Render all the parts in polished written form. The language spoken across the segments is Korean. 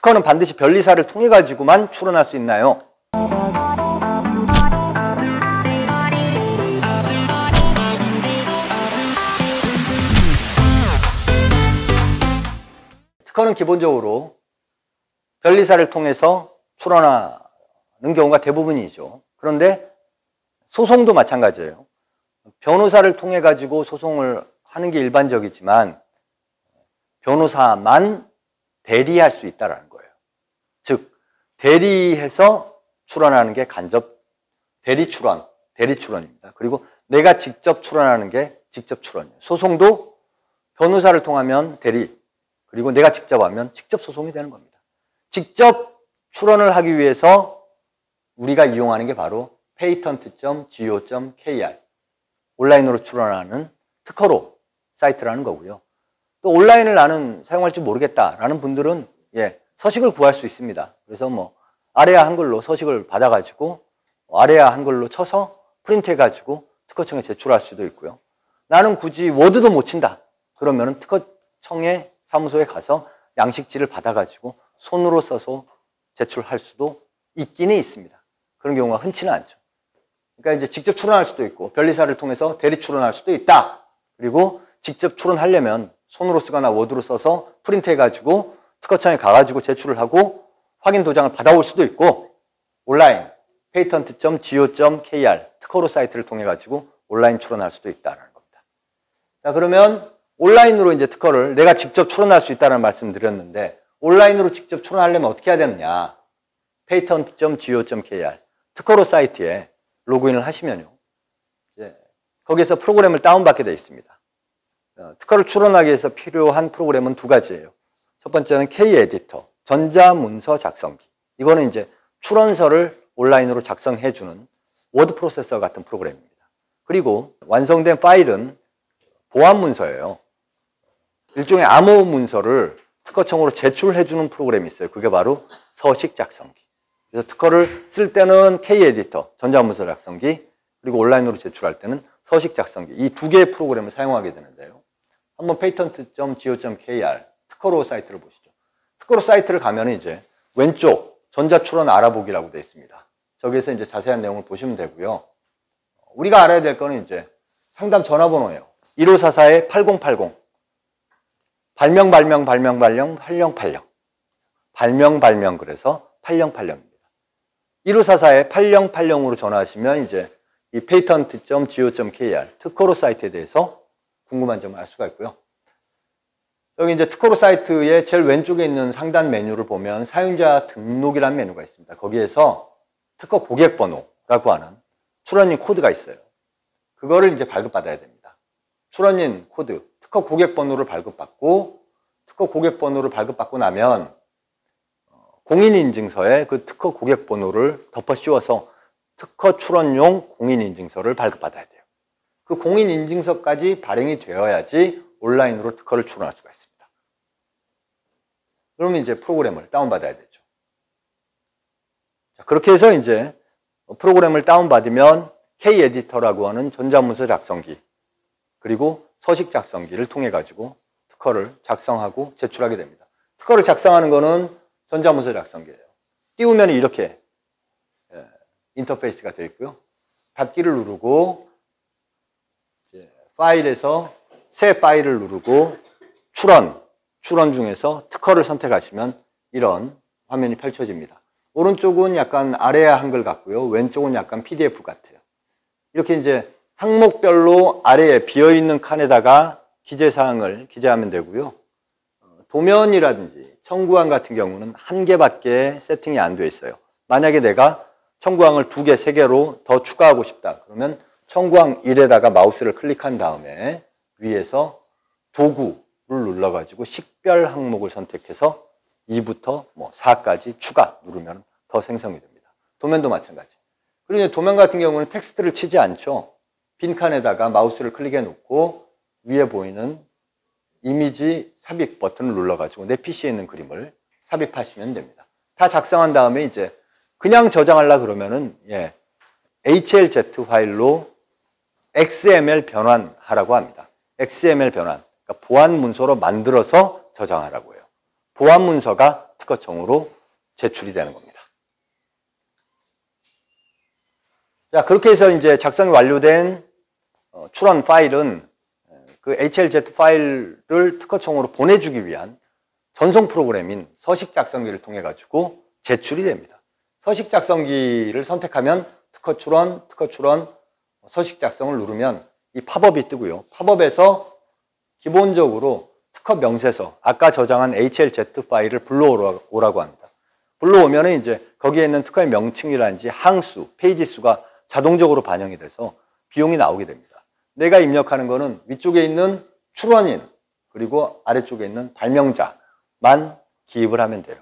특허는 반드시 변리사를 통해 가지고만 출원할 수 있나요? 특허는 기본적으로 변리사를 통해서 출원하는 경우가 대부분이죠. 그런데 소송도 마찬가지예요. 변호사를 통해 가지고 소송을 하는 게 일반적이지만 변호사만 대리할 수 있다는 거예요. 즉 대리해서 출원하는 게 간접 대리 출원입니다. 그리고 내가 직접 출원하는 게 직접 출원이에요. 소송도 변호사를 통하면 대리, 그리고 내가 직접 하면 직접 소송이 되는 겁니다. 직접 출원을 하기 위해서 우리가 이용하는 게 바로 patent.go.kr 온라인으로 출원하는 특허로 사이트라는 거고요. 또 온라인을 나는 사용할 줄 모르겠다라는 분들은 서식을 구할 수 있습니다. 그래서 뭐 아래아 한글로 서식을 받아가지고 아래아 한글로 쳐서 프린트해가지고 특허청에 제출할 수도 있고요. 나는 굳이 워드도 못 친다. 그러면은 특허청의 사무소에 가서 양식지를 받아가지고 손으로 써서 제출할 수도 있기는 있습니다. 그런 경우가 흔치는 않죠. 그러니까 이제 직접 출원할 수도 있고 변리사를 통해서 대리 출원할 수도 있다. 그리고 직접 출원하려면 손으로 쓰거나 워드로 써서 프린트해가지고 특허청에 가가지고 제출을 하고 확인 도장을 받아올 수도 있고 온라인 patent.go.kr 특허로 사이트를 통해 가지고 온라인 출원할 수도 있다는 겁니다. 자, 그러면 온라인으로 이제 특허를 내가 직접 출원할 수 있다는 말씀을 드렸는데 온라인으로 직접 출원하려면 어떻게 해야 되느냐? patent.go.kr 특허로 사이트에 로그인을 하시면요. 이제 거기에서 프로그램을 다운받게 되어 있습니다. 특허를 출원하기 위해서 필요한 프로그램은 두 가지예요. 첫 번째는 K-에디터, 전자문서 작성기. 이거는 이제 출원서를 온라인으로 작성해주는 워드 프로세서 같은 프로그램입니다. 그리고 완성된 파일은 보안 문서예요. 일종의 암호 문서를 특허청으로 제출해주는 프로그램이 있어요. 그게 바로 서식 작성기. 그래서 특허를 쓸 때는 K-에디터, 전자문서 작성기, 그리고 온라인으로 제출할 때는 서식 작성기. 이 두 개의 프로그램을 사용하게 되는데요. 한번 patent.go.kr 특허로 사이트를 보시죠. 특허로 사이트를 가면 이제 왼쪽 전자출원 알아보기라고 되어 있습니다. 저기에서 이제 자세한 내용을 보시면 되고요. 우리가 알아야 될 거는 이제 상담 전화번호예요. 1544-8080 발명 8080 그래서 8080입니다. 1544-8080으로 전화하시면 이제 이 patent.go.kr 특허로 사이트에 대해서 궁금한 점을 알 수가 있고요. 여기 이제 특허로 사이트의 제일 왼쪽에 있는 상단 메뉴를 보면 사용자 등록이라는 메뉴가 있습니다. 거기에서 특허 고객번호라고 하는 출원인 코드가 있어요. 그거를 이제 발급받아야 됩니다. 출원인 코드, 특허 고객번호를 발급받고 특허 고객번호를 발급받고 나면 공인인증서에 그 특허 고객번호를 덮어 씌워서 특허 출원용 공인인증서를 발급받아야 돼요. 그 공인인증서까지 발행이 되어야지 온라인으로 특허를 출원할 수가 있습니다. 그러면 이제 프로그램을 다운받아야 되죠. 자, 그렇게 해서 이제 프로그램을 다운받으면 K-에디터라고 하는 전자문서 작성기 그리고 서식 작성기를 통해 가지고 특허를 작성하고 제출하게 됩니다. 특허를 작성하는 거는 전자문서 작성기예요. 띄우면 이렇게 인터페이스가 되어 있고요. 닫기를 누르고 이제 파일에서 새 파일을 누르고 출원 중에서 특허를 선택하시면 이런 화면이 펼쳐집니다. 오른쪽은 약간 아래아 한글 같고요. 왼쪽은 약간 PDF 같아요. 이렇게 이제 항목별로 아래에 비어있는 칸에다가 기재사항을 기재하면 되고요. 도면이라든지 청구항 같은 경우는 한 개밖에 세팅이 안 되어 있어요. 만약에 내가 청구항을 2개, 3개로 더 추가하고 싶다. 그러면 청구항 1에다가 마우스를 클릭한 다음에 위에서 도구를 눌러가지고 식별 항목을 선택해서 2부터 4까지 추가 누르면 더 생성이 됩니다. 도면도 마찬가지. 그리고 도면 같은 경우는 텍스트를 치지 않죠. 빈 칸에다가 마우스를 클릭해 놓고 위에 보이는 이미지 삽입 버튼을 눌러가지고 내 PC에 있는 그림을 삽입하시면 됩니다. 다 작성한 다음에 이제 그냥 저장하려고 그러면은 HLZ 파일로 XML 변환하라고 합니다. XML 변환. 그러니까 보안 문서로 만들어서 저장하라고 해요. 보안 문서가 특허청으로 제출이 되는 겁니다. 자, 그렇게 해서 이제 작성이 완료된 출원 파일은 그 HLZ 파일을 특허청으로 보내주기 위한 전송 프로그램인 서식 작성기를 통해 가지고 제출이 됩니다. 서식 작성기를 선택하면 특허 출원, 서식 작성을 누르면 이 팝업이 뜨고요. 팝업에서 기본적으로 특허 명세서, 아까 저장한 HLZ 파일을 불러오라고 합니다. 불러오면 이제 거기에 있는 특허의 명칭이라든지 항수, 페이지 수가 자동적으로 반영이 돼서 비용이 나오게 됩니다. 내가 입력하는 거는 위쪽에 있는 출원인, 그리고 아래쪽에 있는 발명자만 기입을 하면 돼요.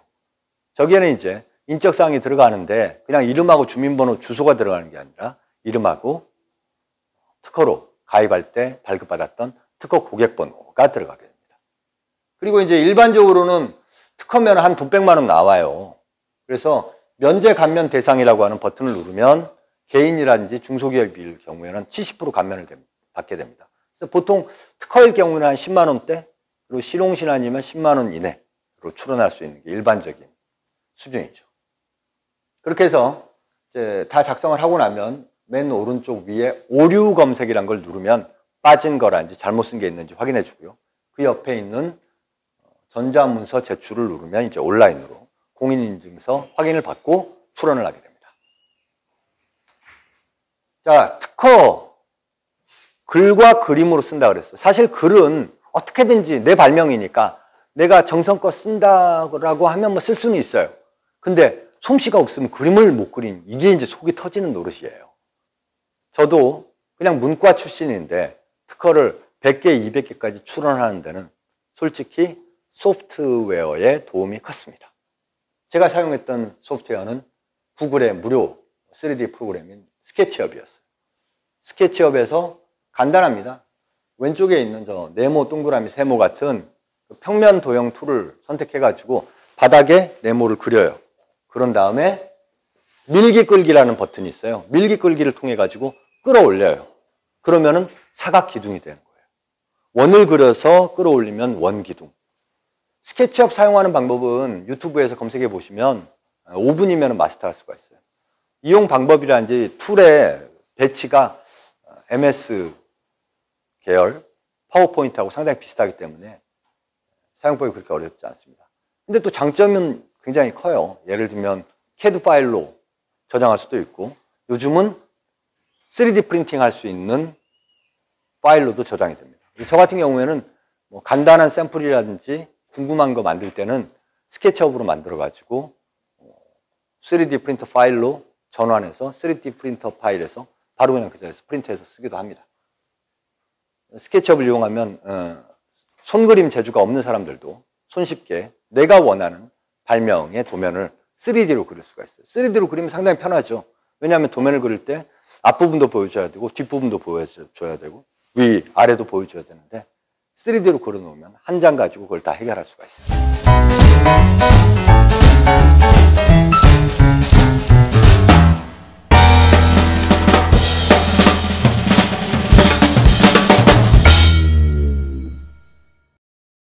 저기에는 이제 인적사항이 들어가는데 그냥 이름하고 주민번호, 주소가 들어가는 게 아니라 이름하고 특허로 가입할 때 발급받았던 특허 고객번호가 들어가게 됩니다. 그리고 이제 일반적으로는 특허면 한 돈 100만 원 나와요. 그래서 면제 감면 대상이라고 하는 버튼을 누르면 개인이라든지 중소기업일 경우에는 70% 감면을 받게 됩니다. 그래서 보통 특허일 경우는 한 10만 원대, 그리고 실용신 아니면 10만 원 이내로 출원할 수 있는 게 일반적인 수준이죠. 그렇게 해서 이제 다 작성을 하고 나면 맨 오른쪽 위에 오류 검색이라는 걸 누르면 빠진 거라든지 잘못 쓴 게 있는지 확인해 주고요. 그 옆에 있는 전자문서 제출을 누르면 이제 온라인으로 공인인증서 확인을 받고 출원을 하게 됩니다. 자, 특허 글과 그림으로 쓴다 그랬어요. 사실 글은 어떻게든지 내 발명이니까 내가 정성껏 쓴다고 하면 뭐 쓸 수는 있어요. 근데 솜씨가 없으면 그림을 못 그린, 이게 이제 속이 터지는 노릇이에요. 저도 그냥 문과 출신인데 특허를 100개, 200개까지 출원하는 데는 솔직히 소프트웨어의 도움이 컸습니다. 제가 사용했던 소프트웨어는 구글의 무료 3D 프로그램인 스케치업이었어요. 스케치업에서 간단합니다. 왼쪽에 있는 저 네모, 동그라미, 세모 같은 평면 도형 툴을 선택해가지고 바닥에 네모를 그려요. 그런 다음에 밀기 끌기라는 버튼이 있어요. 밀기 끌기를 통해 가지고 끌어올려요. 그러면은 사각 기둥이 되는 거예요. 원을 그려서 끌어올리면 원 기둥. 스케치업 사용하는 방법은 유튜브에서 검색해 보시면 5분이면 마스터할 수가 있어요. 이용 방법이라든지 툴의 배치가 MS 계열 파워포인트하고 상당히 비슷하기 때문에 사용법이 그렇게 어렵지 않습니다. 근데 또 장점은 굉장히 커요. 예를 들면 CAD 파일로 저장할 수도 있고, 요즘은 3D 프린팅 할 수 있는 파일로도 저장이 됩니다. 저 같은 경우에는 뭐 간단한 샘플이라든지 궁금한 거 만들 때는 스케치업으로 만들어 가지고 3D 프린터 파일로 전환해서 3D 프린터 파일에서 바로 그냥 그 자리에서 프린트해서 쓰기도 합니다. 스케치업을 이용하면 손그림 재주가 없는 사람들도 손쉽게 내가 원하는 발명의 도면을 3D로 그릴 수가 있어요. 3D로 그리면 상당히 편하죠. 왜냐하면 도면을 그릴 때 앞부분도 보여줘야 되고 뒷부분도 보여줘야 되고 위, 아래도 보여줘야 되는데 3D로 그려놓으면 한 장 가지고 그걸 다 해결할 수가 있어요.